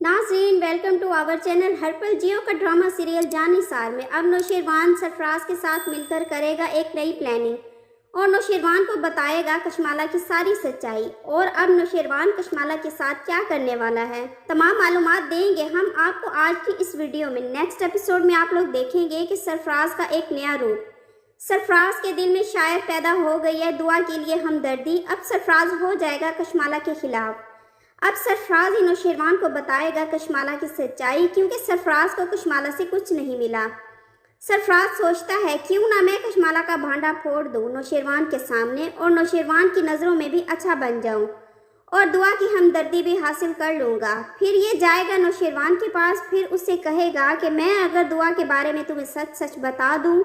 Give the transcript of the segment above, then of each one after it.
नाज़रीन, welcome to our channel. हरपल जियो का drama serial जान निसार में अब नौशेरवान सरफराज के साथ मिलकर करेगा एक नई प्लानिंग और नौशेरवान को बताएगा कशमाला की सारी सच्चाई। और अब नौशेरवान कशमाला के साथ क्या करने वाला है, तमाम मालूमात देंगे हम आपको आज की इस वीडियो में। नेक्स्ट एपिसोड में आप लोग देखेंगे कि सरफराज का एक नया रूप। सरफराज के दिल में शायद पैदा हो गई है दुआ के लिए हमदर्दी। अब सरफराज हो जाएगा कशमाला के खिलाफ। अब सरफराज ही नौशेरवान को बताएगा कशमाला की सच्चाई, क्योंकि सरफराज को कशमाला से कुछ नहीं मिला। सरफराज सोचता है क्यों ना मैं कशमाला का भांडा फोड़ दूं नौशेरवान के सामने और नौशेरवान की नज़रों में भी अच्छा बन जाऊं और दुआ की हमदर्दी भी हासिल कर लूँगा। फिर ये जाएगा नौशेरवान के पास, फिर उससे कहेगा कि मैं अगर दुआ के बारे में तुम्हें सच सच बता दूं,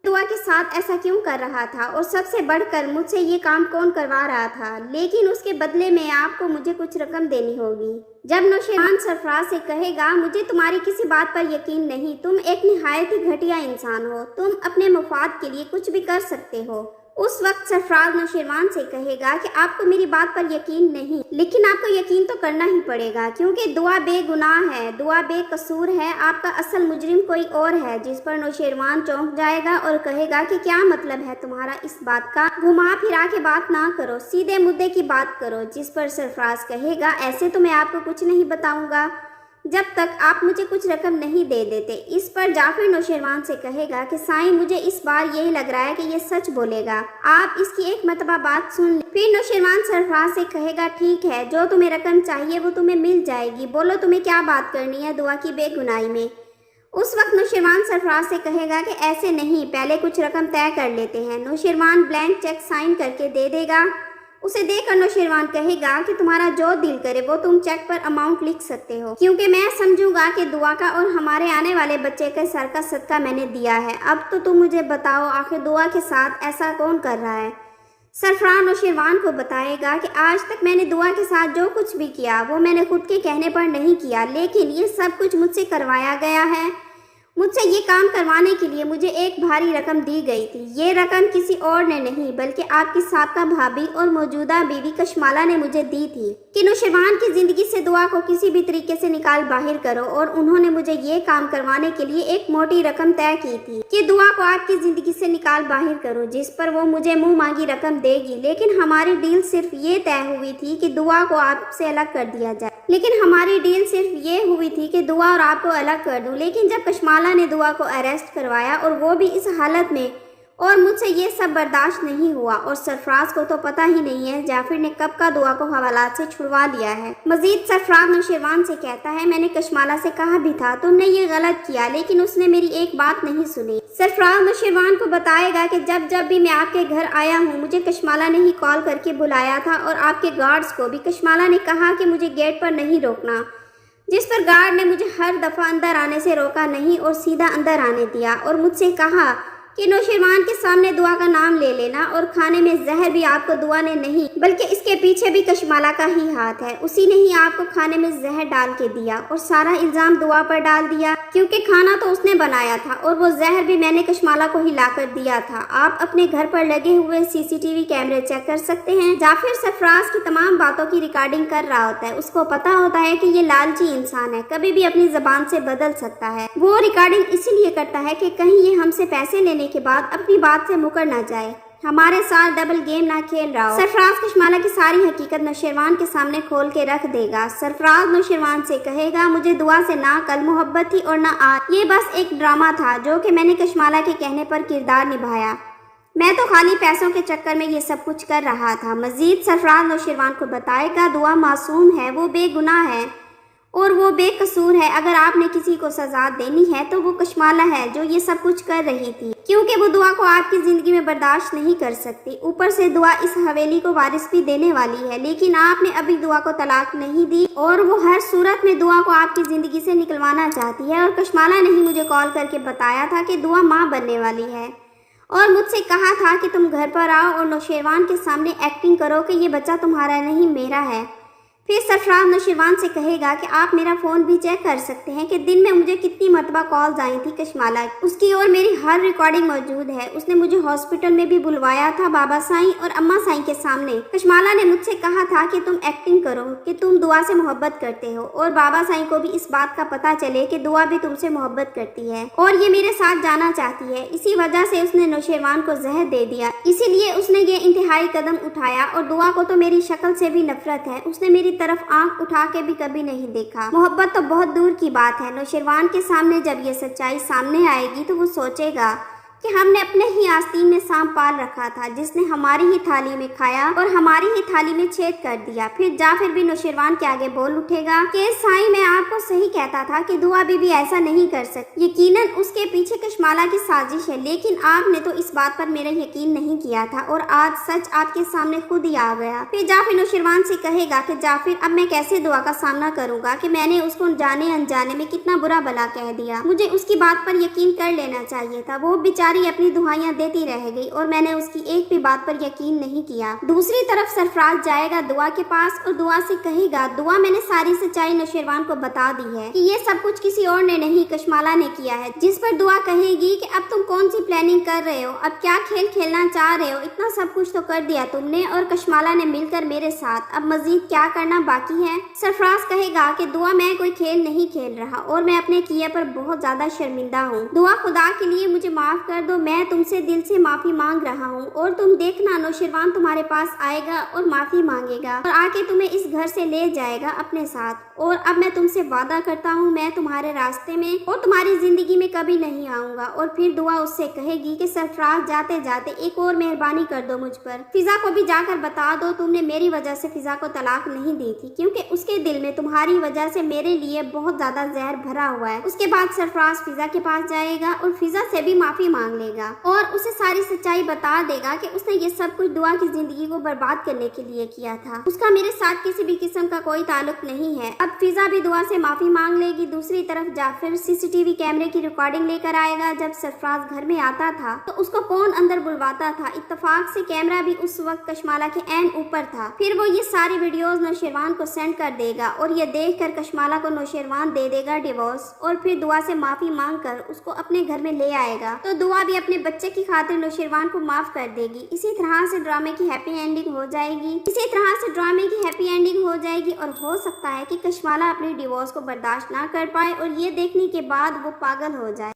दुआ के साथ ऐसा क्यों कर रहा था और सबसे बढ़कर मुझसे ये काम कौन करवा रहा था, लेकिन उसके बदले में आपको मुझे कुछ रकम देनी होगी। जब नौशेरवान सरफराज से कहेगा मुझे तुम्हारी किसी बात पर यकीन नहीं, तुम एक निहायत ही घटिया इंसान हो, तुम अपने मुफाद के लिए कुछ भी कर सकते हो, उस वक्त सरफराज नौशेरवान से कहेगा कि आपको मेरी बात पर यकीन नहीं, लेकिन आपको यकीन तो करना ही पड़ेगा क्योंकि दुआ बेगुनाह है, दुआ बेकसूर है, आपका असल मुजरिम कोई और है। जिस पर नौशेरवान चौंक जाएगा और कहेगा कि क्या मतलब है तुम्हारा इस बात का, घुमा फिरा के बात ना करो, सीधे मुद्दे की बात करो। जिस पर सरफराज कहेगा ऐसे तो मैं आपको कुछ नहीं बताऊंगा जब तक आप मुझे कुछ रकम नहीं दे देते। इस पर जाफिर नौशेरवान से कहेगा कि साईं मुझे इस बार यही लग रहा है कि ये सच बोलेगा, आप इसकी एक मरतबा बात सुन लें। फिर नौशेरवान सरफराज से कहेगा ठीक है, जो तुम्हें रकम चाहिए वो तुम्हें मिल जाएगी, बोलो तुम्हें क्या बात करनी है दुआ की बेगुनाही में। उस वक्त नौशेरवान सरफराज से कहेगा कि ऐसे नहीं, पहले कुछ रकम तय कर लेते हैं। नौशेरवान ब्लैंक चेक साइन करके दे देगा। उसे देखकर नौशेरवान कहेगा कि तुम्हारा जो दिल करे वो तुम चेक पर अमाउंट लिख सकते हो, क्योंकि मैं समझूंगा कि दुआ का और हमारे आने वाले बच्चे के सर का सदका मैंने दिया है। अब तो तुम मुझे बताओ आखिर दुआ के साथ ऐसा कौन कर रहा है। सरफराज नौशेरवान को बताएगा कि आज तक मैंने दुआ के साथ जो कुछ भी किया वो मैंने खुद के कहने पर नहीं किया, लेकिन ये सब कुछ मुझसे करवाया गया है। मुझसे ये काम करवाने के लिए मुझे एक भारी रकम दी गई थी। ये रकम किसी और ने नहीं बल्कि आपकी साबका भाभी और मौजूदा बीवी कशमाला ने मुझे दी थी कि नौशेरवान की ज़िंदगी से दुआ को किसी भी तरीके से निकाल बाहर करो, और उन्होंने मुझे ये काम करवाने के लिए एक मोटी रकम तय की थी कि दुआ को आपकी ज़िंदगी से निकाल बाहर करो, जिस पर वो मुझे मुँह मांगी रकम देगी। लेकिन हमारी डील सिर्फ ये तय हुई थी कि दुआ को आपसे अलग कर दिया जाए, लेकिन हमारी डील सिर्फ ये हुई थी कि दुआ और आपको अलग कर दूं। लेकिन जब कशमाला ने दुआ को अरेस्ट करवाया और वो भी इस हालत में, और मुझसे ये सब बर्दाश्त नहीं हुआ। और सरफराज को तो पता ही नहीं है जाफिर ने कब का दुआ को हवालात से छुड़वा दिया है। मजीद सरफराज नौशेरवान से कहता है मैंने कशमाला से कहा भी था तुमने ये गलत किया, लेकिन उसने मेरी एक बात नहीं सुनी। सरफराज नौशेरवान को बताएगा कि जब जब भी मैं आपके घर आया हूँ मुझे कशमाला ने ही कॉल करके बुलाया था, और आपके गार्ड्स को भी कशमाला ने कहा कि मुझे गेट पर नहीं रोकना, जिस पर गार्ड ने मुझे हर दफ़ा अंदर आने से रोका नहीं और सीधा अंदर आने दिया, और मुझसे कहा कि नौशेरवान के सामने दुआ का नाम ले लेना, और खाने में जहर भी आपको दुआ ने नहीं बल्कि इसके पीछे भी कशमाला का ही हाथ है, उसी ने ही आपको खाने में जहर डाल के दिया और सारा इल्ज़ाम दुआ पर डाल दिया, क्योंकि खाना तो उसने बनाया था और वो जहर भी मैंने कशमाला को ही लाकर दिया था। आप अपने घर पर लगे हुए सीसीटीवी कैमरे चेक कर सकते हैं। जाफिर सरफराज की तमाम बातों की रिकॉर्डिंग कर रहा होता है। उसको पता होता है कि ये लालची इंसान है, कभी भी अपनी जबान से बदल सकता है। वो रिकॉर्डिंग इसीलिए करता है कि कहीं ये हमसे पैसे लेने के बाद अपनी बात से मुकर ना जाए, हमारे साथ डबल गेम ना खेल रहा हो। सरफराज कशमाला की सारी हकीकत नौशेरवान के सामने खोल के रख देगा। सरफराज नौशेरवान से कहेगा मुझे दुआ से ना कल मोहब्बत थी और ना आज, ये बस एक ड्रामा था जो कि मैंने कशमाला के कहने पर किरदार निभाया, मैं तो खाली पैसों के चक्कर में ये सब कुछ कर रहा था। मजीद सरफराज नौशेरवान को बताएगा दुआ मासूम है, वो बेगुनाह है और वो बेकसूर है। अगर आपने किसी को सजा देनी है तो वो कशमाला है जो ये सब कुछ कर रही थी, क्योंकि वो दुआ को आपकी ज़िंदगी में बर्दाश्त नहीं कर सकती। ऊपर से दुआ इस हवेली को वारिस भी देने वाली है, लेकिन आपने अभी दुआ को तलाक नहीं दी और वो हर सूरत में दुआ को आपकी ज़िंदगी से निकलवाना चाहती है। और कशमाला ने ही मुझे कॉल करके बताया था कि दुआ माँ बनने वाली है और मुझसे कहा था कि तुम घर पर आओ और नौशेरवान के सामने एक्टिंग करो कि ये बच्चा तुम्हारा नहीं मेरा है। फिर सरफराज नौशेरवान से कहेगा कि आप मेरा फ़ोन भी चेक कर सकते हैं कि दिन में मुझे कितनी मरतबा कॉल्स आई थी कशमाला की। उसकी और मेरी हर रिकॉर्डिंग मौजूद है। उसने मुझे हॉस्पिटल में भी बुलवाया था बाबा साईं और अम्मा साईं के सामने। कशमाला ने मुझसे कहा था कि तुम एक्टिंग करो कि तुम दुआ से मोहब्बत करते हो और बाबा साईं को भी इस बात का पता चले कि दुआ भी तुमसे मोहब्बत करती है और ये मेरे साथ जाना चाहती है। इसी वजह से उसने नौशेरवान को जहर दे दिया। इसीलिए उसने ये इंतहाई कदम उठाया और दुआ को तो मेरी शक्ल से भी नफरत है। उसने मेरी तरफ आंख उठा के भी कभी नहीं देखा। मोहब्बत तो बहुत दूर की बात है। नौशेरवान के सामने जब ये सच्चाई सामने आएगी तो वो सोचेगा कि हमने अपने ही आस्तीन में सांप पाल रखा था जिसने हमारी ही थाली में खाया और हमारी ही थाली में छेद कर दिया। फिर जाफिर भी नौशेरवान के आगे बोल उठेगा कि साईं मैं आपको सही कहता था कि दुआ बीबी ऐसा नहीं कर सकती। यकीनन उसके पीछे कशमाला की साजिश है, लेकिन आपने तो इस बात पर मेरा यकीन नहीं किया था और आज सच आपके सामने खुद ही आ गया। फिर जाफिर नौशेरवान से कहेगा कि जाफिर अब मैं कैसे दुआ का सामना करूंगा कि मैंने उसको जाने अनजाने में कितना बुरा भला कह दिया। मुझे उसकी बात पर यकीन कर लेना चाहिए था। वो बेचारी अपनी दुआएं देती रह गई और मैंने उसकी एक भी बात पर यकीन नहीं किया। दूसरी तरफ सरफराज जाएगा दुआ के पास और दुआ से कहेगा दुआ मैंने सारी सच्चाई नौशेरवान को बता दी है कि ये सब कुछ किसी और ने नहीं कशमाला ने किया है। जिस पर दुआ कहेगी कि अब तुम कौन सी प्लानिंग कर रहे हो, अब क्या खेल खेलना चाह रहे हो, इतना सब कुछ तो कर दिया तुमने और कशमाला ने मिलकर मेरे साथ, अब मजीद क्या करना बाकी है। सरफराज कहेगा कि दुआ मैं कोई खेल नहीं खेल रहा और मैं अपने किए पर बहुत ज्यादा शर्मिंदा हूँ। दुआ खुदा के लिए मुझे माफ कर दो, मैं तुमसे दिल से माफी मांग रहा हूँ और तुम देखना नौशेरवान तुम्हारे पास आएगा और माफी मांगेगा और आके तुम्हें इस घर से ले जाएगा अपने साथ। और अब मैं तुमसे वादा करता हूँ मैं तुम्हारे रास्ते में और तुम्हारी जिंदगी में कभी नहीं आऊंगा। और फिर दुआ उससे कहेगी कि सरफराज जाते जाते एक और मेहरबानी कर दो मुझ पर, फिजा को भी जाकर बता दो तुमने मेरी वजह से फिजा को तलाक नहीं दी थी क्योंकि उसके दिल में तुम्हारी वजह से मेरे लिए बहुत ज्यादा जहर भरा हुआ है। उसके बाद सरफराज फिजा के पास जाएगा और फिजा से भी माफी मांग लेगा और उसे सारी सच्चाई बता देगा कि उसने ये सब कुछ दुआ की जिंदगी को बर्बाद करने के लिए किया था। उसका मेरे साथ किसी भी किस्म का कोई ताल्लुक नहीं है। अब फिजा भी दुआ से माफी मांग लेगी। दूसरी तरफ जाफिर सीसीटीवी कैमरे की रिकॉर्डिंग लेकर आएगा। जब सरफराज घर में आता था तो उसको कौन अंदर बुलवाता था। इत्तेफाक से कैमरा भी उस वक्त कशमाला के एन ऊपर था। फिर वो ये सारी वीडियोस नौशेरवान को सेंड कर देगा और ये देख कर कशमाला को नौशेरवान दे देगा डिवोर्स और फिर दुआ से माफी मांग कर उसको अपने घर में ले आएगा। तो दुआ भी अपने बच्चे की खातिर नौशेरवान को माफ कर देगी। इसी तरह से ड्रामे की हैप्पी एंडिंग हो जाएगी और हो सकता है कि कशमाला अपने डिवोर्स को बर्दाश्त ना कर पाए और ये देखने के बाद वो पागल हो जाए।